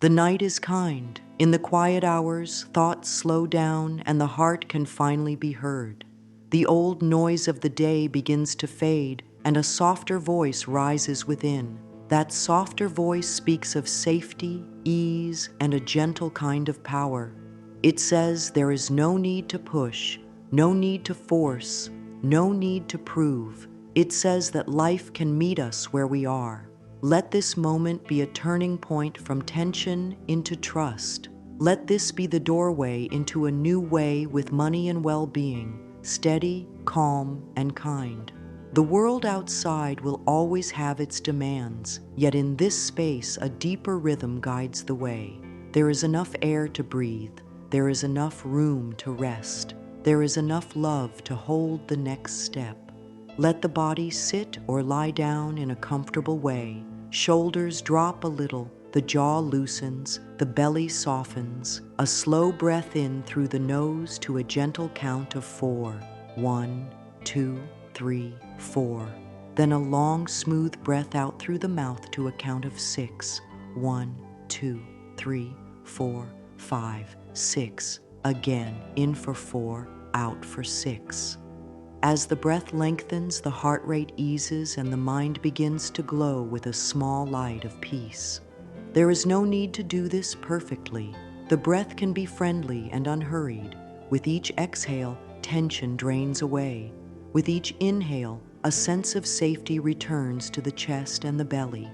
The night is kind. In the quiet hours, thoughts slow down and the heart can finally be heard. The old noise of the day begins to fade and a softer voice rises within. That softer voice speaks of safety, ease, and a gentle kind of power. It says there is no need to push, no need to force, no need to prove. It says that life can meet us where we are. Let this moment be a turning point from tension into trust. Let this be the doorway into a new way with money and well-being, steady, calm, and kind. The world outside will always have its demands, yet in this space a deeper rhythm guides the way. There is enough air to breathe. There is enough room to rest. There is enough love to hold the next step. Let the body sit or lie down in a comfortable way. Shoulders drop a little, the jaw loosens, the belly softens. A slow breath in through the nose to a gentle count of 4. 1, 2, 3, 4. Then a long, smooth breath out through the mouth to a count of 6. 1, 2, 3, 4, 5, 6. Again, in for 4, out for 6. As the breath lengthens, the heart rate eases and the mind begins to glow with a small light of peace. There is no need to do this perfectly. The breath can be friendly and unhurried. With each exhale, tension drains away. With each inhale, a sense of safety returns to the chest and the belly.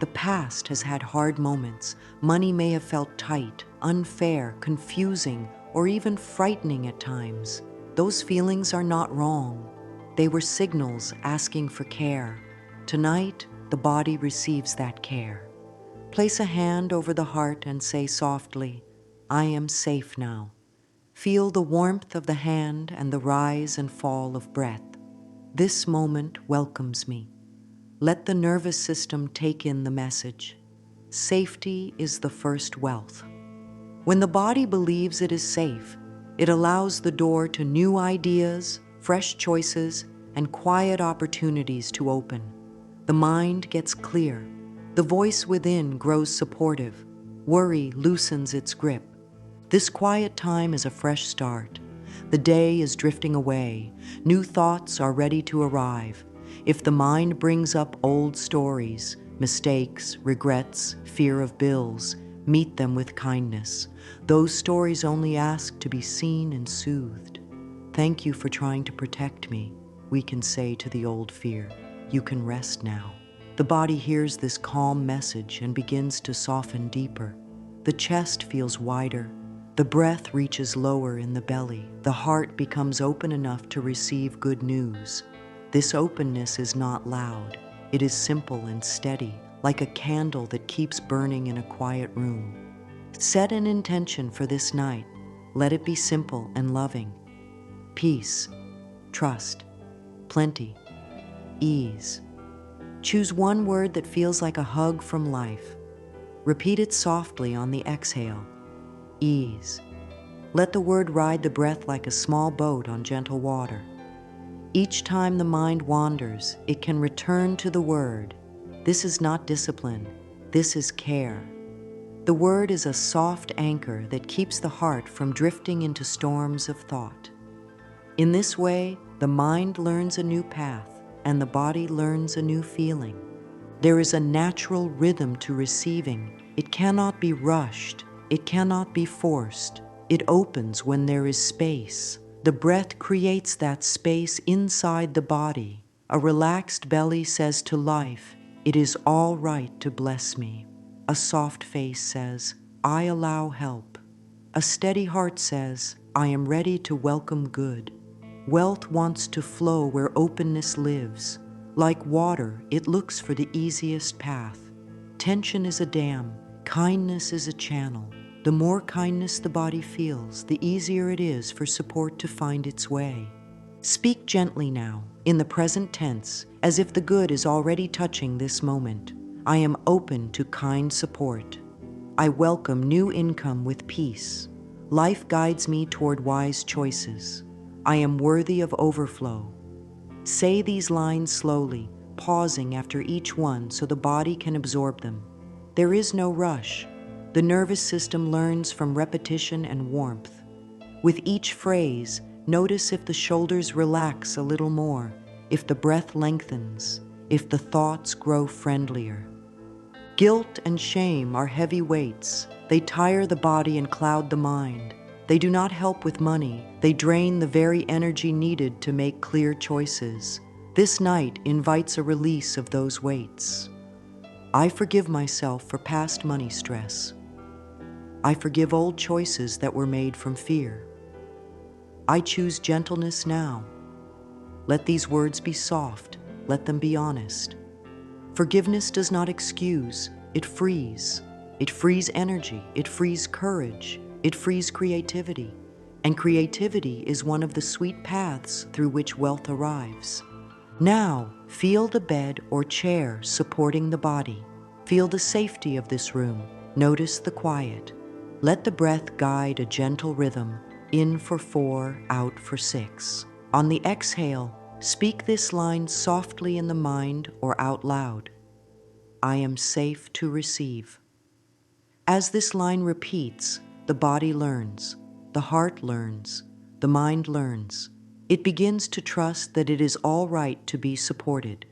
The past has had hard moments. Money may have felt tight, unfair, confusing, or even frightening at times. Those feelings are not wrong. They were signals asking for care. Tonight, the body receives that care. Place a hand over the heart and say softly, "I am safe now." Feel the warmth of the hand and the rise and fall of breath. This moment welcomes me. Let the nervous system take in the message. Safety is the first wealth. When the body believes it is safe, it allows the door to new ideas, fresh choices, and quiet opportunities to open. The mind gets clear. The voice within grows supportive. Worry loosens its grip. This quiet time is a fresh start. The day is drifting away. New thoughts are ready to arrive. If the mind brings up old stories, mistakes, regrets, fear of bills, meet them with kindness. Those stories only ask to be seen and soothed. "Thank you for trying to protect me," we can say to the old fear. "You can rest now." The body hears this calm message and begins to soften deeper. The chest feels wider. The breath reaches lower in the belly. The heart becomes open enough to receive good news. This openness is not loud. It is simple and steady, like a candle that keeps burning in a quiet room. Set an intention for this night. Let it be simple and loving. Peace, trust, plenty, ease. Choose one word that feels like a hug from life. Repeat it softly on the exhale. Ease. Let the word ride the breath like a small boat on gentle water. Each time the mind wanders, it can return to the word. This is not discipline. This is care. The word is a soft anchor that keeps the heart from drifting into storms of thought. In this way, the mind learns a new path and the body learns a new feeling. There is a natural rhythm to receiving. It cannot be rushed. It cannot be forced. It opens when there is space. The breath creates that space inside the body. A relaxed belly says to life, "It is all right to bless me." A soft face says, "I allow help." A steady heart says, "I am ready to welcome good." Wealth wants to flow where openness lives. Like water, it looks for the easiest path. Tension is a dam. Kindness is a channel. The more kindness the body feels, the easier it is for support to find its way. Speak gently now, in the present tense, as if the good is already touching this moment. I am open to kind support. I welcome new income with peace. Life guides me toward wise choices. I am worthy of overflow. Say these lines slowly, pausing after each one so the body can absorb them. There is no rush. The nervous system learns from repetition and warmth. With each phrase, notice if the shoulders relax a little more, if the breath lengthens, if the thoughts grow friendlier. Guilt and shame are heavy weights. They tire the body and cloud the mind. They do not help with money. They drain the very energy needed to make clear choices. This night invites a release of those weights. I forgive myself for past money stress. I forgive old choices that were made from fear. I choose gentleness now. Let these words be soft. Let them be honest. Forgiveness does not excuse, it frees. It frees energy, it frees courage, it frees creativity. And creativity is one of the sweet paths through which wealth arrives. Now, feel the bed or chair supporting the body. Feel the safety of this room. Notice the quiet. Let the breath guide a gentle rhythm, in for 4, out for 6. On the exhale, speak this line softly in the mind or out loud. I am safe to receive. As this line repeats, the body learns, the heart learns, the mind learns. It begins to trust that it is all right to be supported.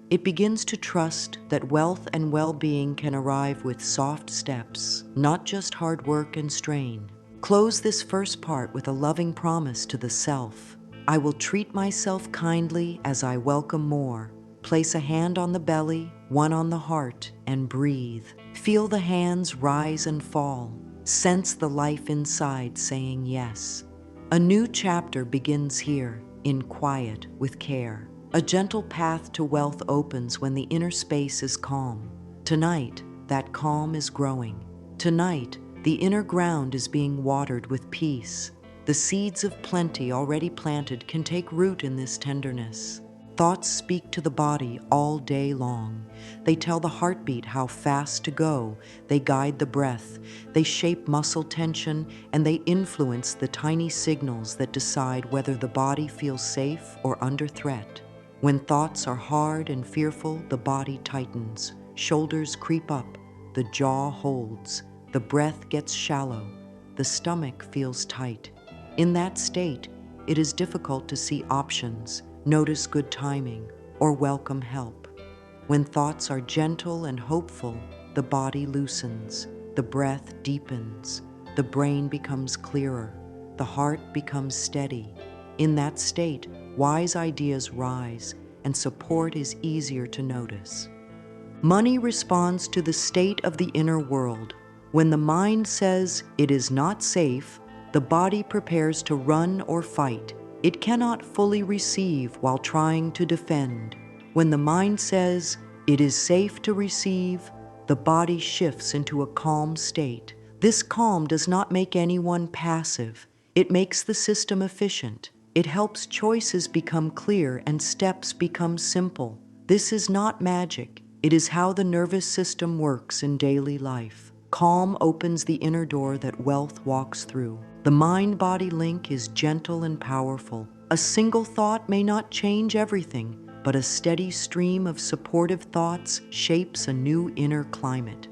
It begins to trust that wealth and well-being can arrive with soft steps, not just hard work and strain. Close this first part with a loving promise to the self. I will treat myself kindly as I welcome more. Place a hand on the belly, one on the heart, and breathe. Feel the hands rise and fall. Sense the life inside saying yes. A new chapter begins here, in quiet, with care. A gentle path to wealth opens when the inner space is calm. Tonight, that calm is growing. Tonight, the inner ground is being watered with peace. The seeds of plenty already planted can take root in this tenderness. Thoughts speak to the body all day long. They tell the heartbeat how fast to go. They guide the breath. They shape muscle tension, and they influence the tiny signals that decide whether the body feels safe or under threat. When thoughts are hard and fearful, the body tightens. Shoulders creep up. The jaw holds. The breath gets shallow. The stomach feels tight. In that state, it is difficult to see options, notice good timing, or welcome help. When thoughts are gentle and hopeful, the body loosens, the breath deepens, the brain becomes clearer, the heart becomes steady. In that state, wise ideas rise, and support is easier to notice. Money responds to the state of the inner world. When the mind says it is not safe, the body prepares to run or fight. It cannot fully receive while trying to defend. When the mind says it is safe to receive, the body shifts into a calm state. This calm does not make anyone passive. It makes the system efficient. It helps choices become clear and steps become simple. This is not magic. It is how the nervous system works in daily life. Calm opens the inner door that wealth walks through. The mind-body link is gentle and powerful. A single thought may not change everything, but a steady stream of supportive thoughts shapes a new inner climate.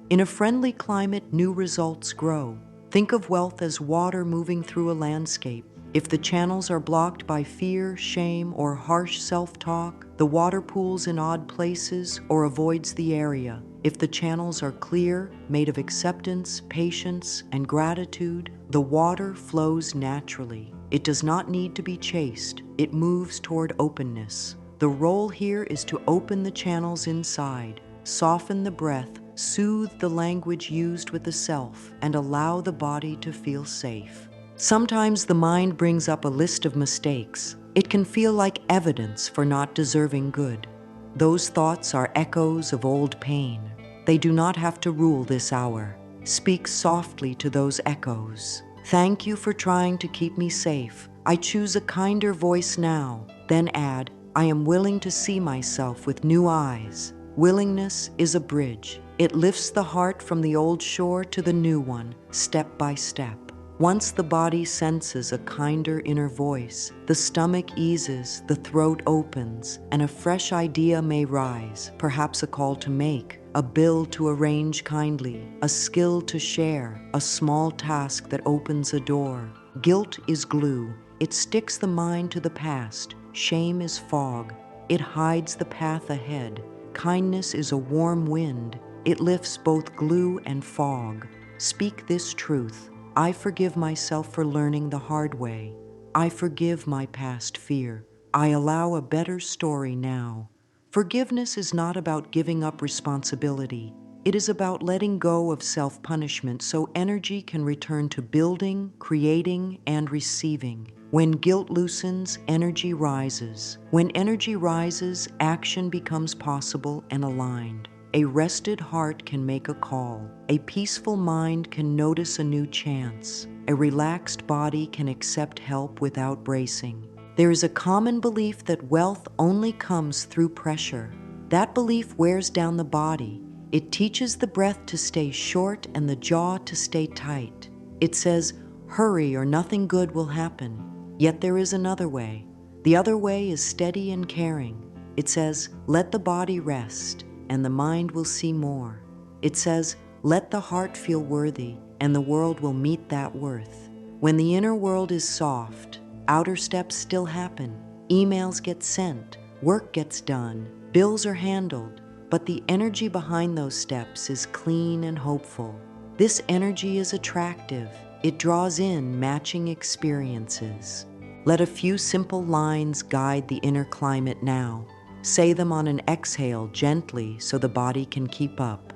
In a friendly climate, new results grow. Think of wealth as water moving through a landscape. If the channels are blocked by fear, shame, or harsh self-talk, the water pools in odd places or avoids the area. If the channels are clear, made of acceptance, patience, and gratitude, the water flows naturally. It does not need to be chased. It moves toward openness. The role here is to open the channels inside, soften the breath, soothe the language used with the self, and allow the body to feel safe. Sometimes the mind brings up a list of mistakes. It can feel like evidence for not deserving good. Those thoughts are echoes of old pain. They do not have to rule this hour. Speak softly to those echoes. Thank you for trying to keep me safe. I choose a kinder voice now. Then add, I am willing to see myself with new eyes. Willingness is a bridge. It lifts the heart from the old shore to the new one, step by step. Once the body senses a kinder inner voice, the stomach eases, the throat opens, and a fresh idea may rise, perhaps a call to make, a bill to arrange kindly, a skill to share, a small task that opens a door. Guilt is glue. It sticks the mind to the past. Shame is fog. It hides the path ahead. Kindness is a warm wind. It lifts both glue and fog. Speak this truth. I forgive myself for learning the hard way. I forgive my past fear. I allow a better story now. Forgiveness is not about giving up responsibility. It is about letting go of self-punishment so energy can return to building, creating, and receiving. When guilt loosens, energy rises. When energy rises, action becomes possible and aligned. A rested heart can make a call. A peaceful mind can notice a new chance. A relaxed body can accept help without bracing. There is a common belief that wealth only comes through pressure. That belief wears down the body. It teaches the breath to stay short and the jaw to stay tight. It says, hurry or nothing good will happen. Yet there is another way. The other way is steady and caring. It says, let the body rest, and the mind will see more. It says, let the heart feel worthy, and the world will meet that worth. When the inner world is soft, outer steps still happen. Emails get sent, work gets done, bills are handled, but the energy behind those steps is clean and hopeful. This energy is attractive. It draws in matching experiences. Let a few simple lines guide the inner climate now. Say them on an exhale gently so the body can keep up.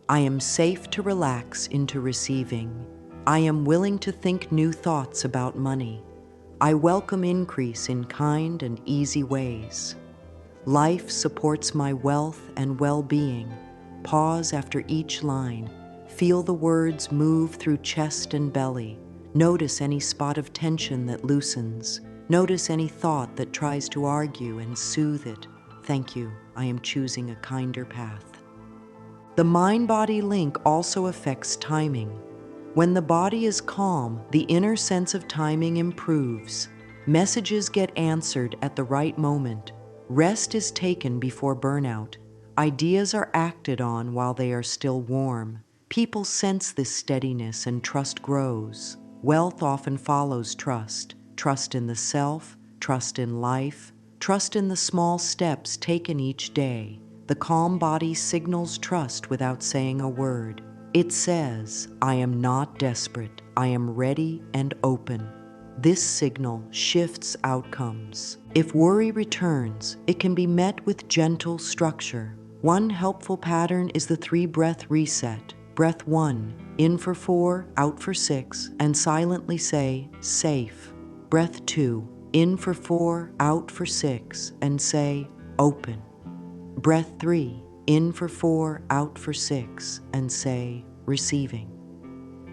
I am safe to relax into receiving. I am willing to think new thoughts about money. I welcome increase in kind and easy ways. Life supports my wealth and well-being. Pause after each line. Feel the words move through chest and belly. Notice any spot of tension that loosens. Notice any thought that tries to argue and soothe it. Thank you. I am choosing a kinder path. The mind-body link also affects timing. When the body is calm, the inner sense of timing improves. Messages get answered at the right moment. Rest is taken before burnout. Ideas are acted on while they are still warm. People sense this steadiness and trust grows. Wealth often follows trust. Trust in the self, trust in life, trust in the small steps taken each day. The calm body signals trust without saying a word. It says, I am not desperate. I am ready and open. This signal shifts outcomes. If worry returns, it can be met with gentle structure. One helpful pattern is the 3-breath reset. Breath 1, in for 4, out for 6, and silently say, safe. Breath 2, in for 4, out for 6, and say, open. Breath 3, in for 4, out for 6, and say, receiving.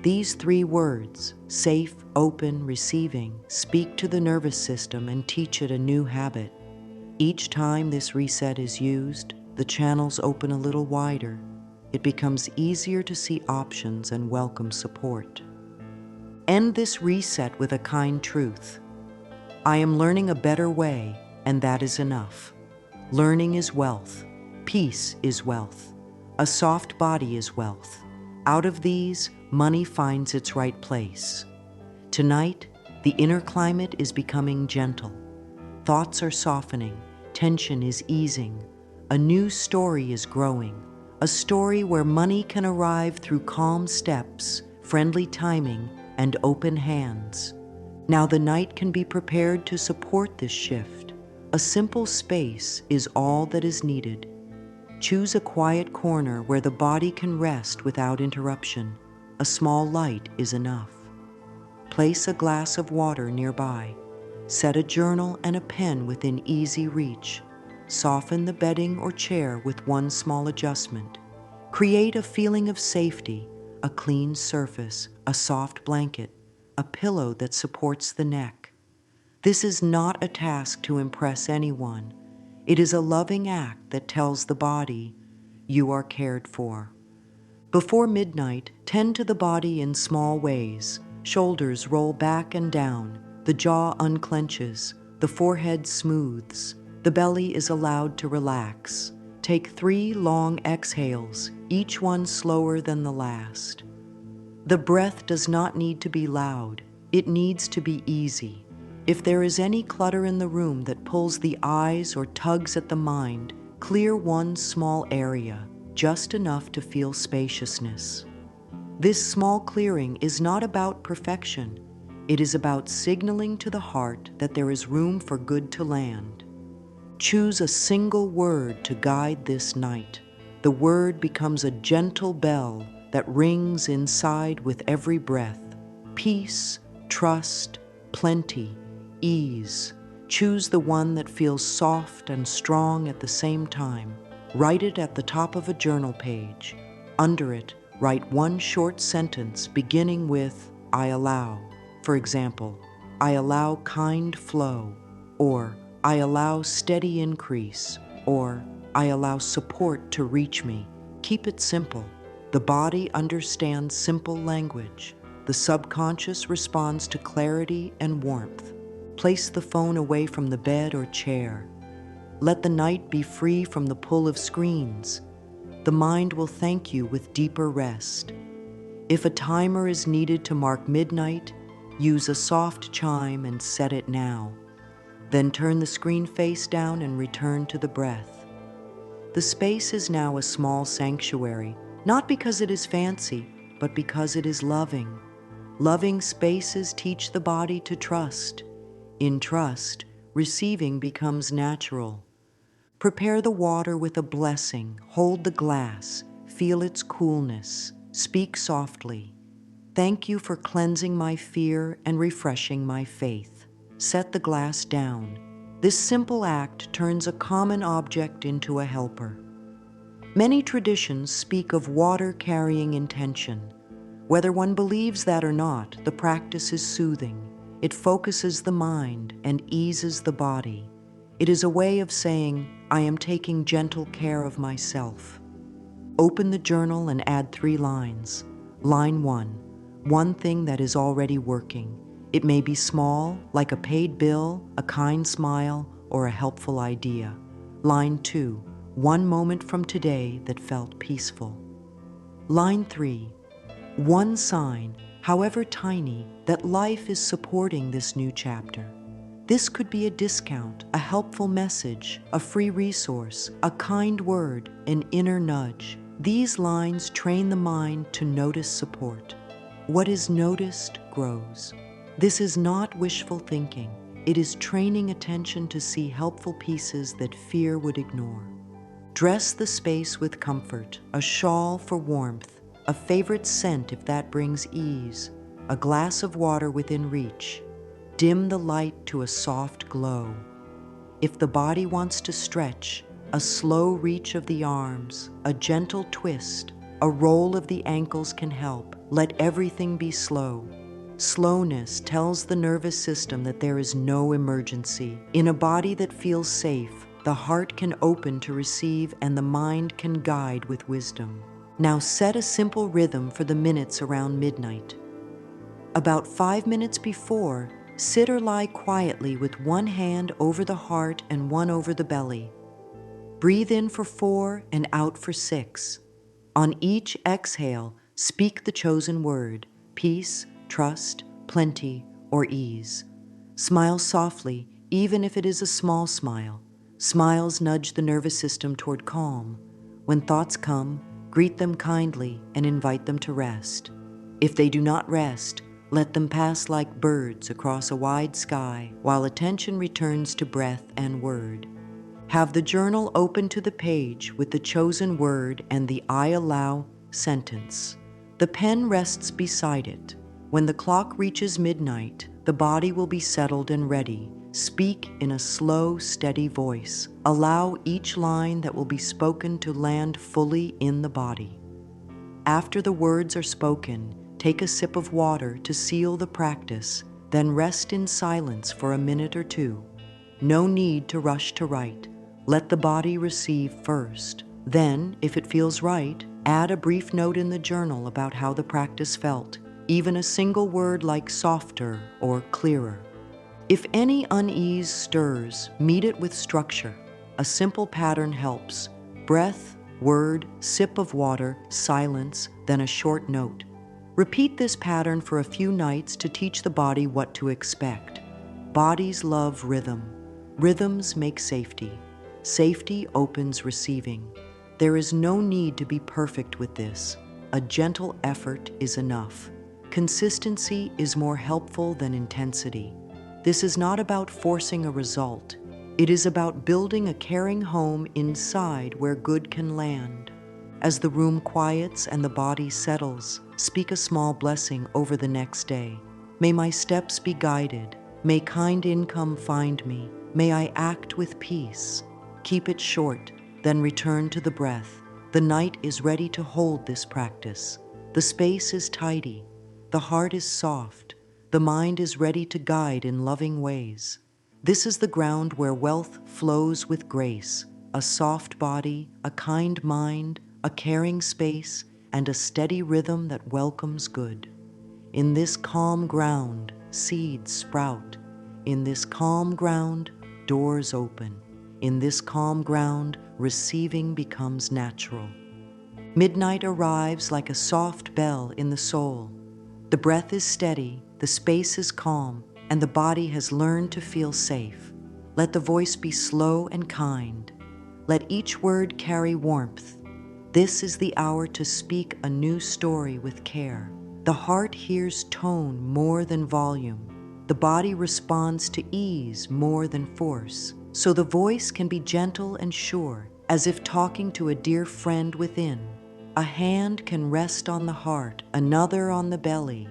These 3 words, safe, open, receiving, speak to the nervous system and teach it a new habit. Each time this reset is used, the channels open a little wider. It becomes easier to see options and welcome support. End this reset with a kind truth. I am learning a better way, and that is enough. Learning is wealth. Peace is wealth. A soft body is wealth. Out of these, money finds its right place. Tonight, the inner climate is becoming gentle. Thoughts are softening. Tension is easing. A new story is growing. A story where money can arrive through calm steps, friendly timing, and open hands. Now the night can be prepared to support this shift. A simple space is all that is needed. Choose a quiet corner where the body can rest without interruption. A small light is enough. Place a glass of water nearby. Set a journal and a pen within easy reach. Soften the bedding or chair with one small adjustment. Create a feeling of safety, a clean surface, a soft blanket, a pillow that supports the neck. This is not a task to impress anyone. It is a loving act that tells the body, you are cared for. Before midnight, tend to the body in small ways. Shoulders roll back and down, the jaw unclenches, the forehead smooths, the belly is allowed to relax. Take 3 long exhales, each one slower than the last. The breath does not need to be loud. It needs to be easy. If there is any clutter in the room that pulls the eyes or tugs at the mind, clear one small area, just enough to feel spaciousness. This small clearing is not about perfection. It is about signaling to the heart that there is room for good to land. Choose a single word to guide this night. The word becomes a gentle bell that rings inside with every breath. Peace, trust, plenty, ease. Choose the one that feels soft and strong at the same time. Write it at the top of a journal page. Under it, write one short sentence beginning with, I allow. For example, I allow kind flow, or I allow steady increase, or I allow support to reach me. Keep it simple. The body understands simple language. The subconscious responds to clarity and warmth. Place the phone away from the bed or chair. Let the night be free from the pull of screens. The mind will thank you with deeper rest. If a timer is needed to mark midnight, use a soft chime and set it now. Then turn the screen face down and return to the breath. The space is now a small sanctuary, not because it is fancy, but because it is loving. Loving spaces teach the body to trust. In trust, receiving becomes natural. Prepare the water with a blessing, hold the glass, feel its coolness, speak softly. Thank you for cleansing my fear and refreshing my faith. Set the glass down. This simple act turns a common object into a helper. Many traditions speak of water carrying intention. Whether one believes that or not, the practice is soothing. It focuses the mind and eases the body. It is a way of saying, I am taking gentle care of myself. Open the journal and add 3 lines. Line 1, one thing that is already working. It may be small, like a paid bill, a kind smile, or a helpful idea. Line 2, one moment from today that felt peaceful. Line 3, one sign, however tiny, that life is supporting this new chapter. This could be a discount, a helpful message, a free resource, a kind word, an inner nudge. These lines train the mind to notice support. What is noticed grows. This is not wishful thinking. It is training attention to see helpful pieces that fear would ignore. Dress the space with comfort, a shawl for warmth, a favorite scent if that brings ease, a glass of water within reach. Dim the light to a soft glow. If the body wants to stretch, a slow reach of the arms, a gentle twist, a roll of the ankles can help. Let everything be slow. Slowness tells the nervous system that there is no emergency. In a body that feels safe, the heart can open to receive and the mind can guide with wisdom. Now set a simple rhythm for the minutes around midnight. About 5 minutes before, sit or lie quietly with one hand over the heart and one over the belly. Breathe in for 4 and out for 6. On each exhale, speak the chosen word, peace, trust, plenty, or ease. Smile softly, even if it is a small smile. Smiles nudge the nervous system toward calm. When thoughts come, greet them kindly and invite them to rest. If they do not rest, let them pass like birds across a wide sky while attention returns to breath and word. Have the journal open to the page with the chosen word and the I allow sentence. The pen rests beside it. When the clock reaches midnight, the body will be settled and ready. Speak in a slow, steady voice. Allow each line that will be spoken to land fully in the body. After the words are spoken, take a sip of water to seal the practice, then rest in silence for a minute or 2. No need to rush to write. Let the body receive first. Then, if it feels right, add a brief note in the journal about how the practice felt, even a single word like softer or clearer. If any unease stirs, meet it with structure. A simple pattern helps. Breath, word, sip of water, silence, then a short note. Repeat this pattern for a few nights to teach the body what to expect. Bodies love rhythm. Rhythms make safety. Safety opens receiving. There is no need to be perfect with this. A gentle effort is enough. Consistency is more helpful than intensity. This is not about forcing a result. It is about building a caring home inside where good can land. As the room quiets and the body settles, speak a small blessing over the next day. May my steps be guided. May kind income find me. May I act with peace. Keep it short, then return to the breath. The night is ready to hold this practice. The space is tidy. The heart is soft. The mind is ready to guide in loving ways. This is the ground where wealth flows with grace. A soft body, a kind mind, a caring space, and a steady rhythm that welcomes good. In this calm ground, seeds sprout. In this calm ground, doors open. In this calm ground, receiving becomes natural. Midnight arrives like a soft bell in the soul. The breath is steady, the space is calm, and the body has learned to feel safe. Let the voice be slow and kind. Let each word carry warmth. This is the hour to speak a new story with care. The heart hears tone more than volume. The body responds to ease more than force. So the voice can be gentle and sure, as if talking to a dear friend within. A hand can rest on the heart, another on the belly,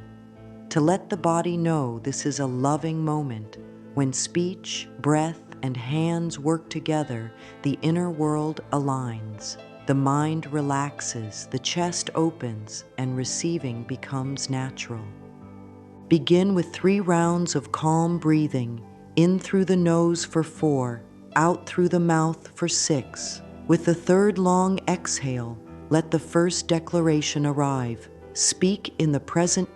to let the body know this is a loving moment. When speech, breath, and hands work together, the inner world aligns. The mind relaxes, the chest opens, and receiving becomes natural. Begin with 3 rounds of calm breathing, in through the nose for 4, out through the mouth for 6. With the 3rd long exhale, let the first declaration arrive. Speak in the present